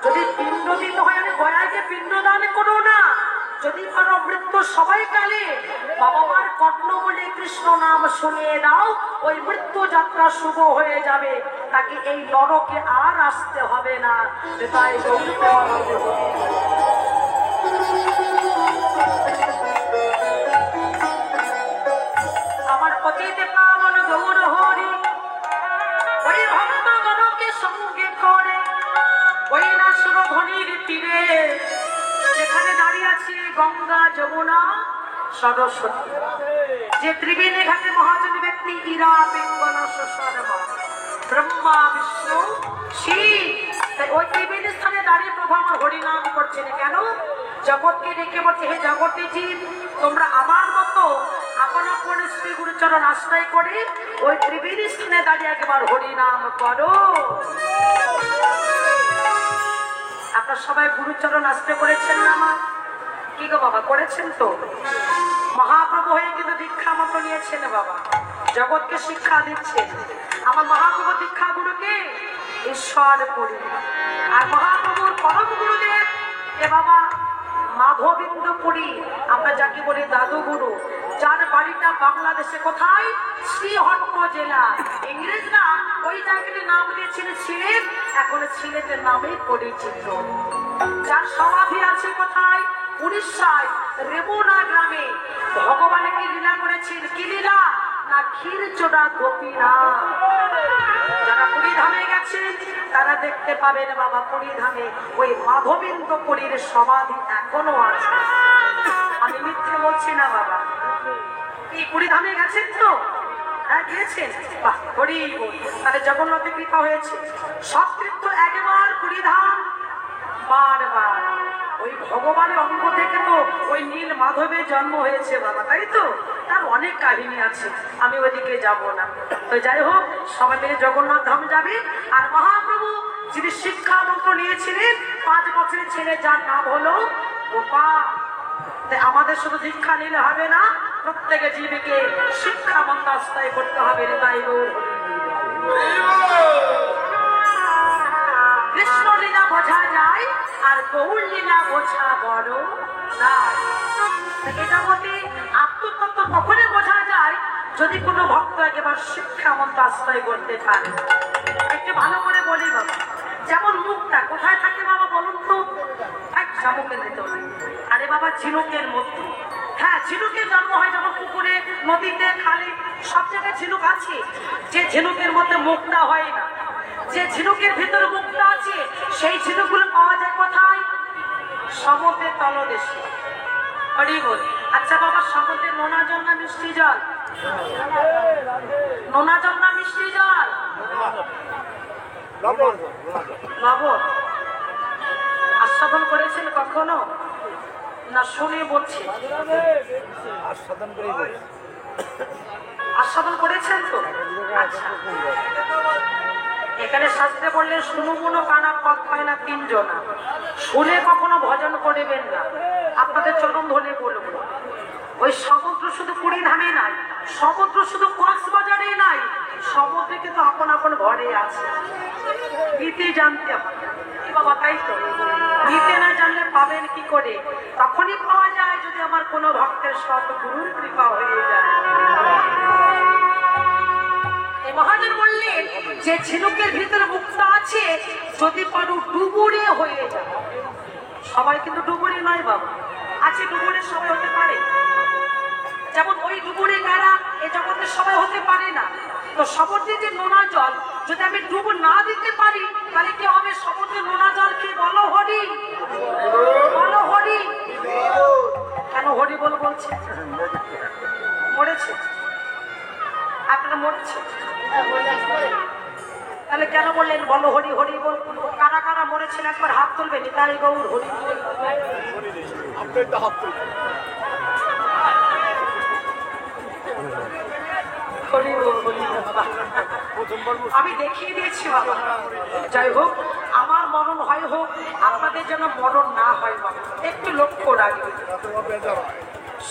যদি পিণ্ড দিতে হয় আমি গয়াকে পিণ্ডদান করো না, যদি পারো মৃত্যু সবাই কালে বাবা মার কর্ণ বলে কৃষ্ণ নাম শুনিয়ে দাও, ওই মৃত্যু যাত্রা শুভ হয়ে যাবে, তাকে এই নরকে আর আসতে হবে না। তাই আমার পতিতে পাবন গৌর হরি ওই ভক্তগণকে সঙ্গে করে ওই নাসুর ধনির তীরে যেখানে দাঁড়িয়ে আছে গঙ্গা যমুনা সরস্বতী, যে ত্রিবেণী ঘাটে মহাজন ব্যক্তি ইরা পিঙ্গলা শশারমা ব্রহ্মা বিষ্ণু শিব, তাই ওই ত্রিবেণী স্থানে দাঁড়িয়ে প্রভু আমার হরিনাম করছেন। কেন? জগৎকে ডেকে বলছে, হে জগতে জীব, তোমরা আমার মতো আপন আপন শ্রী গুরুচরণ আশ্রয় করে ওই ত্রিবেণী স্থানে দাঁড়িয়ে একবার হরিনাম করো। আপনার সবাই গুরুচরণ আশ্রয় করেছেন না? মা কি গো বাবা, করেছেন তো? মহাপ্রভু হয়ে কিন্তু দীক্ষা মতো নিয়েছেন বাবা, জগৎকে শিক্ষা দিচ্ছেন। আমার মহাপ্রভু দীক্ষা গুরুকে ঈশ্বরপুরী, আর মহাপ্রভুর পরম গুরুদেব এ বাবা মাধবিন্দপুরী, আমরা যাকে বলি দাদু গুরু, যার বাড়িটা বাংলাদেশে কোথায়? শ্রীহট্ট জেলা। ইংরেজরা ওই জায়গাটির নাম দিয়েছিল সিলেট, এখন সিলেটের নামেই পরিচিত। যার সমাধি আছে কোথায়? উড়িষ্যায় রেমুনা গ্রামে। ভগবানের কি লীলা করেছেন? কি লীলা? না ক্ষীরচোড়া গোপীনাথ। যারা পুরীধামে গেছেন তারা দেখতে পাবেন বাবা, পুরীধামে ওই মাধবিন্দপুরীর সমাধি এখনো আছে। আমি মিথ্যে বলছি না বাবা। এই পুরীধামে গেছেন তো? হ্যাঁ গিয়েছেন, বাহ হরি বল। তাহলে জগন্নাথের কৃপা হয়েছে। সৎকৃত্য একবার পুরীধাম, বারবার ওই ভগবানের অঙ্গ থেকে তো ওই নীল মাধবের জন্ম হয়েছে বাবা, তাই তো? তার অনেক কাহিনী আছে, আমি ওইদিকে যাব না। তো যাই হোক, সবাই মিলে জগন্নাথ ধাম যাবে। আর মহাপ্রভু যিনি শিক্ষা মন্ত্র নিয়েছিলেন 5 বছরের ছেলে, যার নাম হলো গোপাল। তাই আমাদের শুধু দীক্ষা নিলে হবে না, প্রত্যেকে জীবীকে শিক্ষা মন্ত্র আশ্রয় করতে হবে। তাই কৃষ্ণ লীলা বোঝা যায় আর গৌর লীলা বোঝা বড় না। এটা বলতে আত্মতত্ত্ব কখনো বোঝা যায় যদি কোনো ভক্ত একেবার শিক্ষা মন্ত্র আশ্রয় করতে পারে। একটু ভালো করে বলি বাবা, যেমন মুখটা কোথায় থাকে বাবা বলুন তো? শামুকের ভিতরে। আরে বাবা ঝিনুকের মধ্যে। হ্যাঁ, ঝিনুকের জন্ম হয় যখন পুকুরে, নদীতে, খালে, সব জায়গায় ঝিনুক আছে। যে ঝিনুকের মধ্যে মুখটা হয় না, যে ঝিনুকের ভিতরে মুক্তা আছে, সেই ঝিনুকগুলো পাওয়া যায় কোথায়? সমুদ্রের তলদেশে। হরি বল। আচ্ছা বাবা, সমুদ্রের নোনা জল না মিষ্টি জল? নোনা জল না মিষ্টি জল? লবণ। আস্বাদন করেছেন কখনো? না শুনে বলছি? আস্বাদন করেছেন তো? আচ্ছা, এখানে শাস্ত্রে বললেন শুনু মনো কানা পথ পায় না 3 জনা। শুনে কখনো ভজন করিবেন না। আপনাদের চরণ ধরে বলবো, ওই সমুদ্র শুধু পুরীধামে নাই, সমুদ্র শুধু কক্সবাজারে নাই, সমুদ্রে কিন্তু আপন আপন ঘরে আছে। নিতে জানতে হবে বাবা, তাই তো? নিতে না জানলে পাবেন কি করে? তখনই পাওয়া যায় যদি আমার কোনো ভক্তের সৎগুরুর কৃপা হয়ে যায়। মহাজন বললেন যে ঝিনুকের ভিতরে মুক্তা আছে, যদি পারো ডুবুরে হয়ে যায়। সবাই কিন্তু ডুবুরে নয় বাবা, আছে ডুবুরে সবাই হতে পারে। যেমন ওই ডুবুরে কারা এ জগতের সবাই হতে পারে না। তো সমুদ্রে যে নোনা জল যদি আমি ডুবু না দিতে পারি, তাহলে কি হবে? সমুদ্রে নোনা জল কি? বলো হরি, বলো হরি। কেন হরি বল বলছে? মরেছে আপনারা? মরেছে তাহলে কেন বললেন বলো হরি হরি বল? কারা কারা মরেছেন একবার হাত তুলবেন। তাই গৌর হরি আমি দেখিয়ে দিয়েছি বাবা। যাই হোক, আমার মরণ হয় হোক, আপনাদের যেন মরণ না হয় বাবা, একটু লক্ষ্য রাখবেন।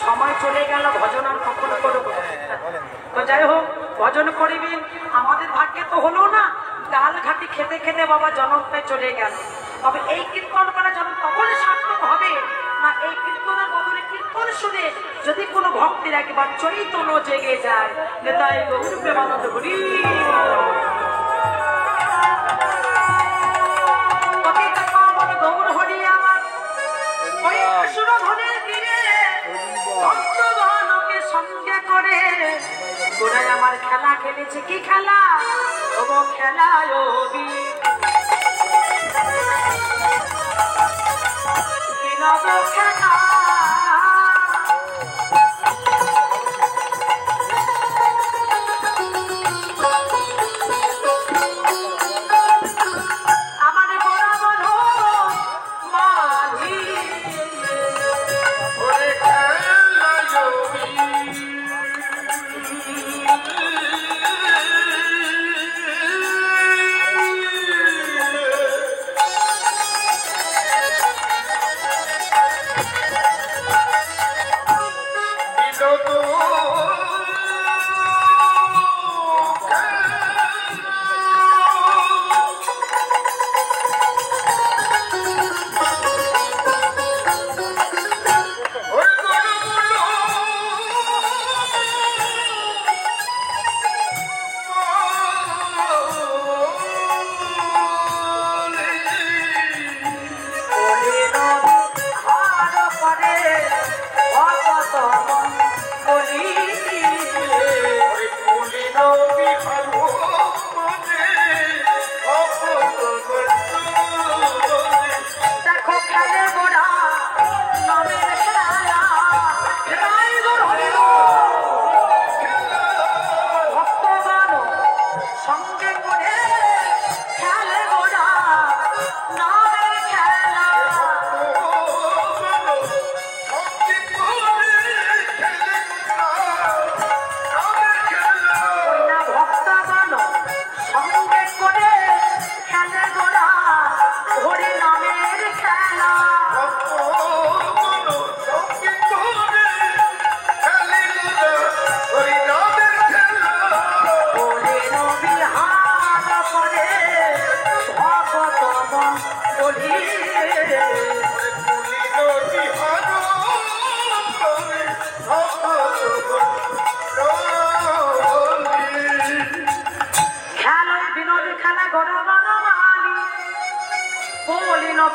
সময় চলে গেল, ভজন আর কখনো করবো। তো যাই হোক, ভজন করিবেন। আমাদের ভাগ্যে তো হলো না, ডাল ঘাটি খেতে খেতে বাবা জনমটাই চলে গেল। তবে এই কীর্তন করা যখন তখনই সার্থক হবে না এই কীর্তনের বদলে কীর্তন শুনে যদি কোনো ভক্তের একবার চৈতন্য জেগে যায় নেতাই গৌর প্রেমানন্দ হরি গৌর হরি আমার ওই সুরধনের তীরে ভক্তগণকে সঙ্গে করে গোড়ায় আমার খেলা খেলেছে কি খেলা ও খেলা ও বিনোদ খেলা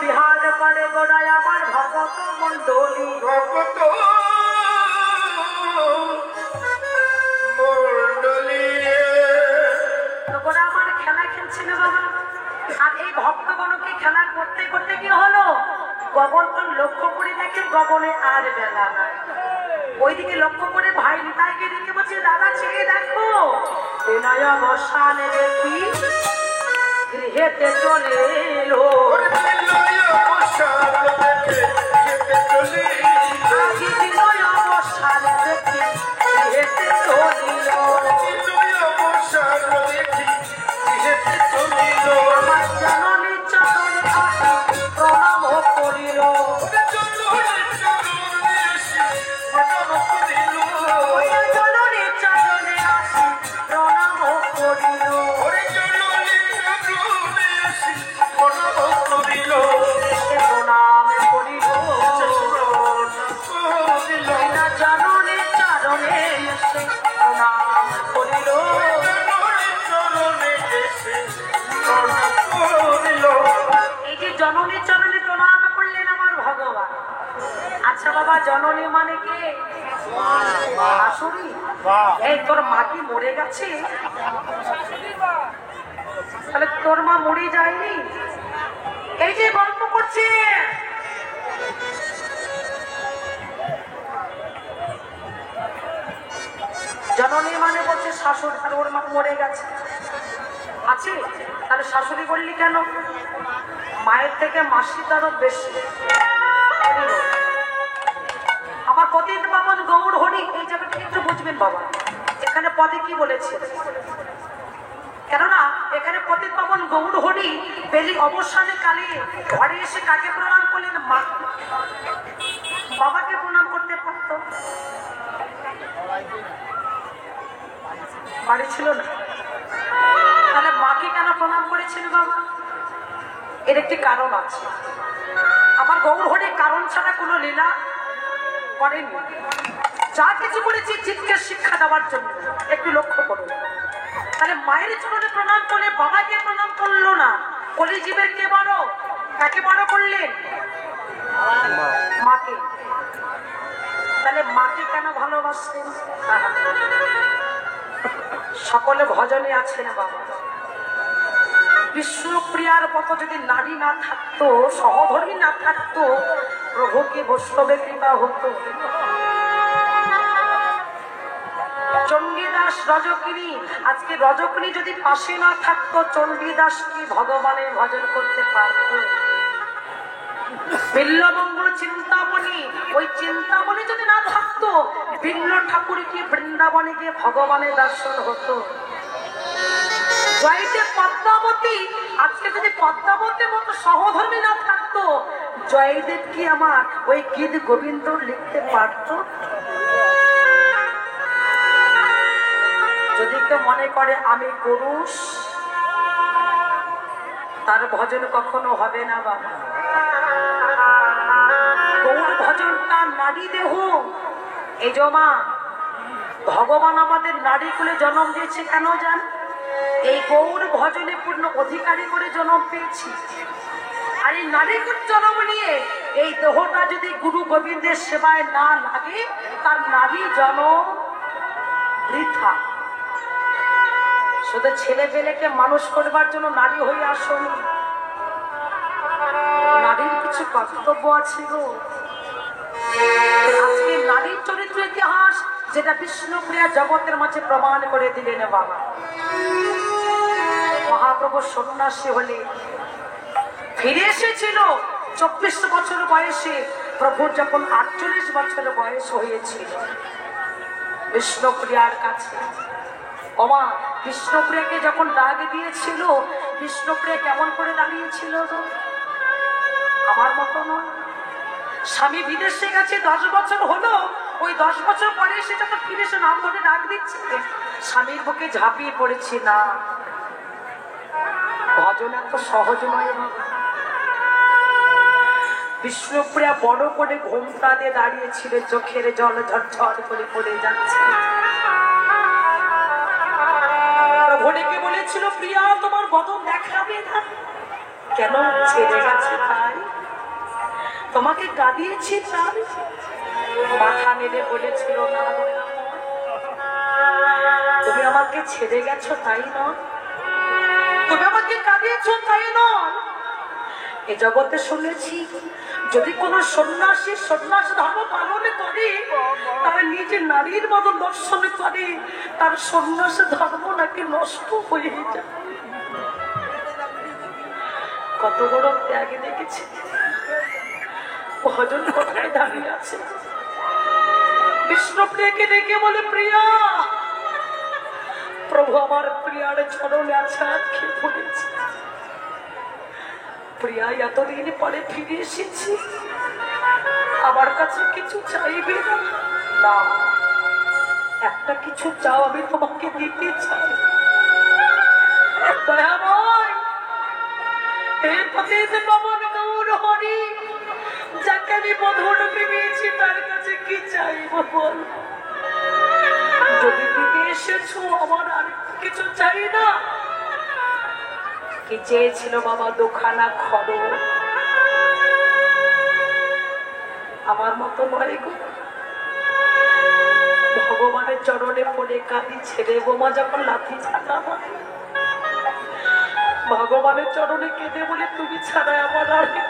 বিহার করে গোড়ায় আমার ভগত মন্ডলী ভগত মন্ডলী তো গোড়া আমার খেলা খেলছিল বাবা আর এই ভক্তগণকে খেলা করতে করতে কি হলো গগন লক্ষ্য করে দেখে গগনে আর বেলা নাই ওইদিকে লক্ষ্য করে ভাই নিতাইকে দেখে বলছে দাদা ছেড়ে দেখো বিনয় বসানে দেখি গৃহেতে চলে এলো আমার জননী চরণে আসি প্রণাম করিল জননী চরণে আসি প্রণাম করিল জননী চরণে প্রণাম করলেন আমার ভগবান আচ্ছা বাবা জননী মানে কে শাশুড়ি এই তোর মা কি মরে গেছে তাহলে তোর মা মরে যায়নি এই যে গল্প করছে জননী মানে বলছে শাশুড়ি আর ওর মা মরে গেছে আছে তাহলে শাশুড়ি বললি কেন মায়ের থেকে মাসির আরো বেশি আমার পতিত পাবন গৌর হরি এই জায়গাটা একটু বুঝবেন বাবা এখানে পদে কি বলেছে কেননা এখানে পতিত পাবন গৌর হরি বেলি অবসানে কালে ঘরে এসে কাকে প্রণাম করলেন মা বাবাকে প্রণাম করতে পারত বাড়ি ছিল না তাহলে মাকে কেন প্রণাম করেছিল বাবা এর একটি কারণ আছে। আমার গৌর হরি কারণ ছাড়া কোনো লীলা করেনি। যা কিছু করেছি চিৎকে শিক্ষা দেওয়ার জন্য। একটু লক্ষ্য করুন, তাহলে মায়ের চরণে প্রণাম করলে বাবাকে প্রণাম করলো না, কলিজীবের কে বড়? কাকে বড় করলেন? মাকে। তাহলে মাকে কেন ভালোবাসেন? সকলে ভজনে আছে না বাবা। বিষ্ণুপ্রিয়ার মতো যদি নারী না থাকতো, সহধর্মী না থাকতো, প্রভুকে বৈষ্ণবে কৃপা হতো। চণ্ডীদাস রজকিনী, আজকে রজকিনী যদি পাশে না থাকতো, চণ্ডীদাস কি ভগবানের ভজন করতে পারত? বিল্লমঙ্গল চিন্তামণি, ওই চিন্তামণি যদি না থাকতো, বিল্ল ঠাকুর কি বৃন্দাবনে গিয়ে ভগবানের দর্শন হতো? জয়দেব পদ্মাবতী, আজকে যদি পদ্মাবতীর মতো সহধর্মী না থাকতো, জয়দেব কি আমার ওই গীত গোবিন্দ লিখতে পারত? যদি কেউ মনে করে আমি পুরুষ, তার ভজন কখনো হবে না বাবা। গৌর ভজনটা নারী দেহ। এই জমা ভগবান আমাদের নারী কুলে জন্ম দিয়েছে কেন জান? এই গৌর ভজনে পূর্ণ অধিকারী করে জন্ম পেয়েছি। আর এই নারী কুল জন্ম নিয়ে এই দেহটা যদি গুরু গোবিন্দের সেবায় না লাগে, তার নারী জন্ম বৃথা। শুধু ছেলে পেলেকে মানুষ করবার জন্য নারী হয়ে আসুন, নারীর কিছু কর্তব্য আছে গো। আজকে নারীর চরিত্র ইতিহাস যেটা বিষ্ণুপ্রিয়া জগতের মাঝে প্রমাণ করে দিলেন বাবা। মহাপ্রভু সন্ন্যাসী হলে ফিরে এসেছিল 24 বছর বয়সে। প্রভুর যখন 48 বছর বয়স হয়েছিল বিষ্ণুপ্রিয়ার কাছে, ওমা বিষ্ণুপ্রিয়াকে যখন ডাক দিয়েছিল, বিষ্ণুপ্রিয়া কেমন করে দাঁড়িয়েছিল? আমার মতো নয়। স্বামী বিদেশে গেছে 10 বছর হলো, ওই 10 বছর পরে এসে যখন ফিরে এসে নাম ধরে ডাক দিচ্ছে, স্বামীর বুকে ঝাঁপিয়ে পড়েছি না। ভজন এত সহজ নয়। বিষ্ণুপ্রিয়া বড় করে ঘোমটা দিয়ে দাঁড়িয়েছিল, চোখের জল ঝরঝর করে পড়ে যাচ্ছে। ভোলেকে বলেছিল, প্রিয়া তোমার বদন দেখাবে না কেন? ছেড়ে গেছে তাই? তোমাকে কাঁদিয়েছি তাই? মাথা নেড়ে বলেছিল, না তুমি আমাকে ছেড়ে গেছো তাই নয়, তুমি আমাকে কাঁদিয়েছো তাই নয়। এ জগতে শুনেছি যদি কোন সন্ন্যাসী সন্ন্যাস ধর্ম পালন করে, তারা নিজে নারীর মতো দর্শন করে, তার সন্ন্যাস ধর্ম নাকি নষ্ট হয়ে যায়। কত বড় ত্যাগে দেখেছি। ভজন কোথায় দাঁড়িয়ে আছে? বিষ্ণুপ্রিয়াকে ডেকে বলে, প্রিয়া, প্রভু আমার প্রিয়ার চরণে আছে, খেয়ে পড়েছে। প্রিয়া এতদিন পরে ফিরে এসেছি, আমার কাছে কিছু চাইবে না? না, একটা কিছু চাও, আমি তোমাকে দিতে চাই। দয়াময়, হে পতিত পাবন গৌর হরি, যাকে আমি বধূর পেয়েছি, তার কাছে কি চাইব বল? যদি ফিরে এসেছো, আমার আর কিছু চাই না। কি চেয়েছিল বাবা? দুখানা খড়। আমার মতো নয় গো। ভগবানের চরণে পড়ে কাঁদি, ছেড়ে বোমা যখন লাথি ছাড়া হয়, ভগবানের চরণে কেঁদে বলে, তুমি ছাড়া আমার আর কেউ।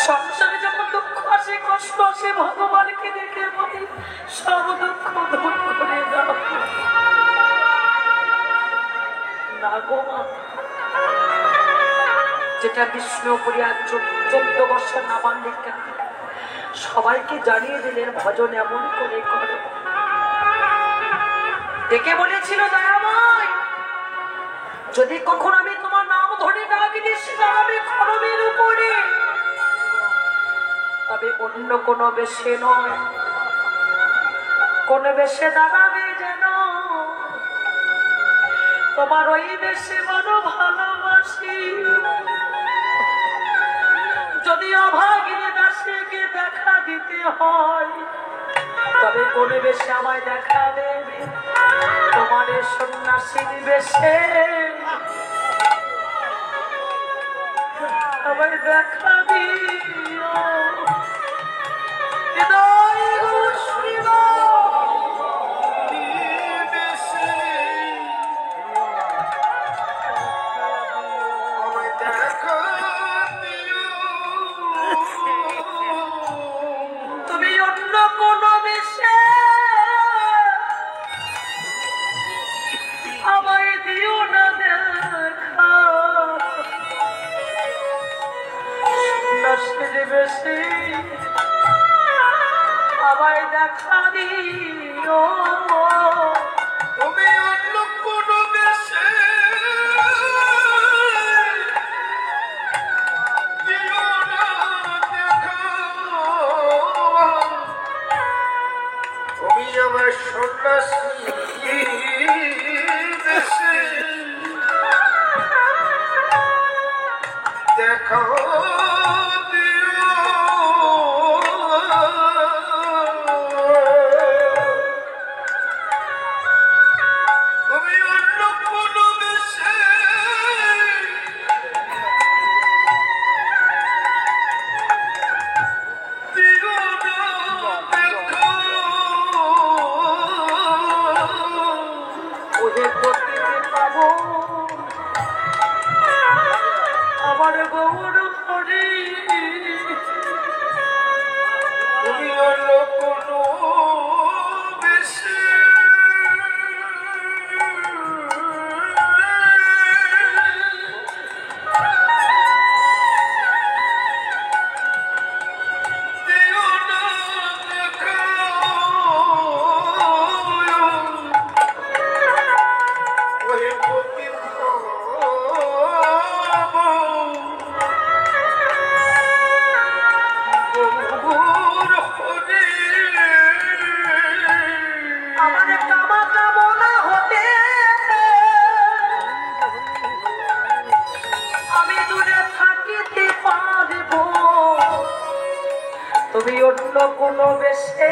সংসারে যখন দুঃখ আসে, কষ্ট আসে, ভগবানকে দেখে বলি, সব দুঃখ দূর করে দাও না গো মা। যেটা বিষ্ণুপ্রিয়া 14 বছর নাবালিকা সবাইকে জানিয়ে দিলেন, ভজন এমন করে করো। ডেকে বলেছিল, দয়াময়, যদি কখন আমি তোমার নাম ধরে ডাকি দিচ্ছি দাঁড়াবে খড়মের উপরে, তবে অন্য কোনো বেশে নয়, কোন বেশে দাঁড়াবে যেন তোমার ওই বেশি বড় ভালোবাসি, যদি অভাগিনী দাসীকে দেখা দিতে হয় তবে কোন বেশে আমায় দেখা দেবে? তোমার সন্ন্যাসীর বেশে আমায় দেখা দিও। হৃদয় ঘোষিল তুমি অন্য কোন বেশে আমায় দিও না দেখা, সন্ন্যাসীর বেশে আমায় দেখা দিও। তুমি অন্য কোন বেশে দিও না দেখা, তুমি আমার সন্ন্যাসী বেশে দেখা আমার গৌর হরি, তুমি অন্য কোনো বেশে দিও না দেখা, ওহে পতিত আমার কামা কামনা হতে আমি দূরে থাকিতে পারব, তুমি অন্য কোন বেশে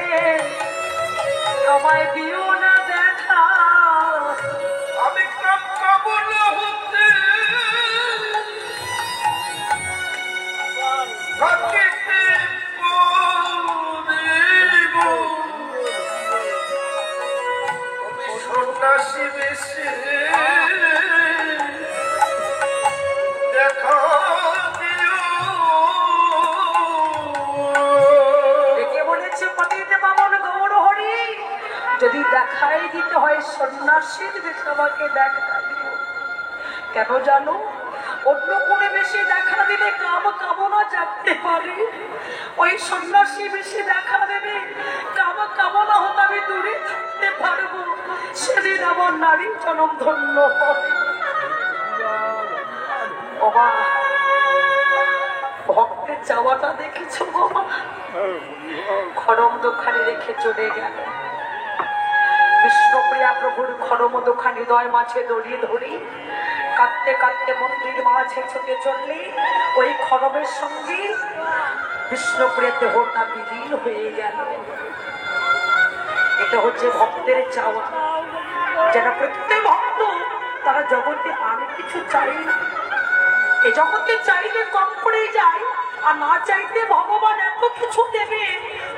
আমায় দিও না দেখা। আমি কামনা হতে থাকিতে পারিব, তুমি সন্ন্যাসী বেশে দেখা দিও। একে বলেছে পতিত পাবন গৌর হরি, যদি দেখাই দিতে হয় সন্ন্যাসীর বেশে আমাকে দেখা দিও। কেন জানো? অন্য কোনো বেশি দেখা দিলে কাম কামনা জাগতে পারে, ওই সন্ন্যাসী বেশি দেখা দেবে কাম কামনা হতে আমি দূরে থাকতে পারবো, সেদিন আমার নারী জনম ধন্য হবে। বাবা ভক্তের চাওয়াটা দেখেছো বাবা, খরম দোকানে রেখে চলে গেল। বিষ্ণুপ্রিয়া প্রভুর খরম দোকান হৃদয় মাঝে দড়িয়ে ধরি কাঁদতে কাঁদতে মন্দির মাঝে ছুটে চললে ওই খরমের সঙ্গে বিষ্ণুপ্রিয়া দেহটা বিলীন হয়ে গেল। এটা হচ্ছে ভক্তের চাওয়া, যারা প্রত্যেক ভক্ত তারা জগতে আর কিছু চাই না। এই জগতে চাইলে কম পড়ে যায়, আর না চাইতে ভগবান এত কিছু দেবে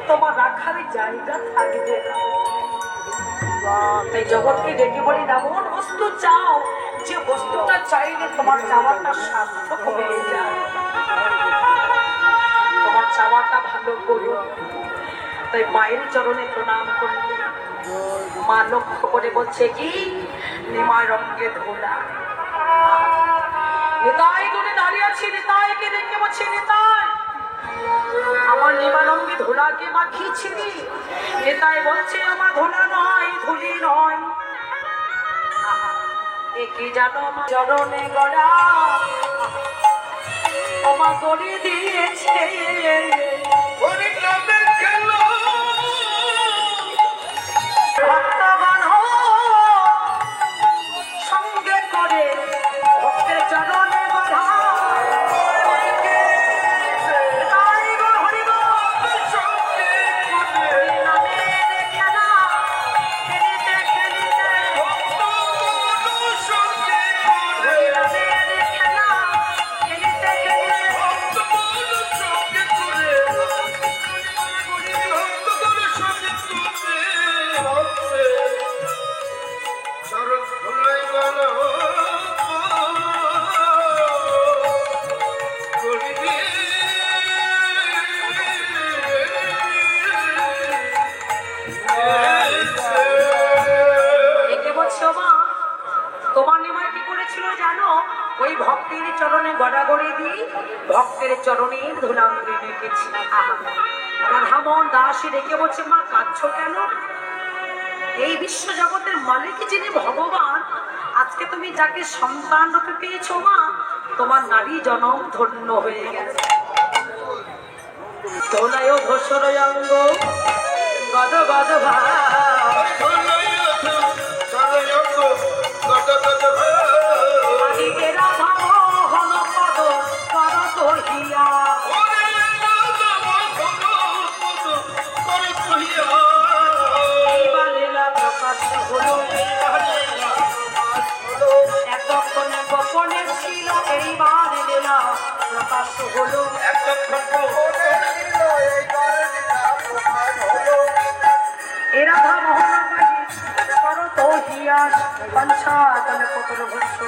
তোমার রাখার জায়গা থাকবে না। এই জগৎকে ডেকে বলি এমন বস্তু চাও যে বস্তুটা চাইলে তোমার চাওয়াটা সার্থক হয়ে যায়। তোমার চাওয়াটা ভালো করো, তাই মায়ের চরণে প্রণাম করলে মা লক্ষ্য করে বলছে কি, নিমা রঙে ধোলা নিতাই দূরে দাঁড়িয়ে আছি, নিতাইকে দেখে বলছে নিতাই আমার নিমা রঙে ধোলাকে মাখিয়েছিলি। নিতাই বলছে আমার ধোলা নয়, ধুলি নয়, কি জানো আমার চরণে গড়া আমার গড়ি দিয়েছে। ভক্তগণ সঙ্গে ভক্তের চরণে গড়াগড়ি দিই, ভক্তের চরণের ধুলাঙ্গি রেখেছি। রাধামোহন দাসী রেখে বলছে, মা কাঁদছো কেন? এই বিশ্ব জগতের মালিক যিনি ভগবান, আজকে তুমি যাকে সন্তান রূপে পেয়েছো মা, তোমার নারী জনম ধন্য হয়ে গেছে। দোলায় ধূসর অঙ্গ গদ গদ ভাব, রাধা মোহন পদ কর কহিয়া, এইবার লীলা প্রকাশ হলো। এতক্ষণে গোপনে ছিল, এইবার লীলা প্রকাশ হলো। এ রাধা মোহন করত হিয়াস, পঞ্চাতন পুত্র ভস্য,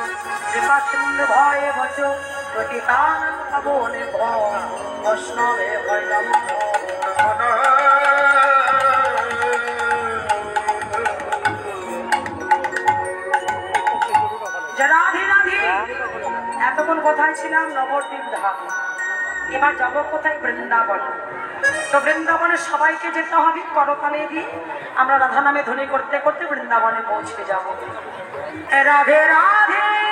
বিপাশিন্দ ভয়ে ভজ, প্রতিতানন্দ ভবনে বৈষ্ণবে ভৈরব। রাধে রাধে। এতক্ষণ কোথায় ছিলাম? নবদ্বীপ ধাম। এবার যাবো কোথায়? বৃন্দাবন। তো বৃন্দাবনে সবাইকে যেতে হবে করতালে দিয়ে, আমরা রাধা নামে ধ্বনি করতে করতে বৃন্দাবনে পৌঁছে যাব। রাধে রাধে।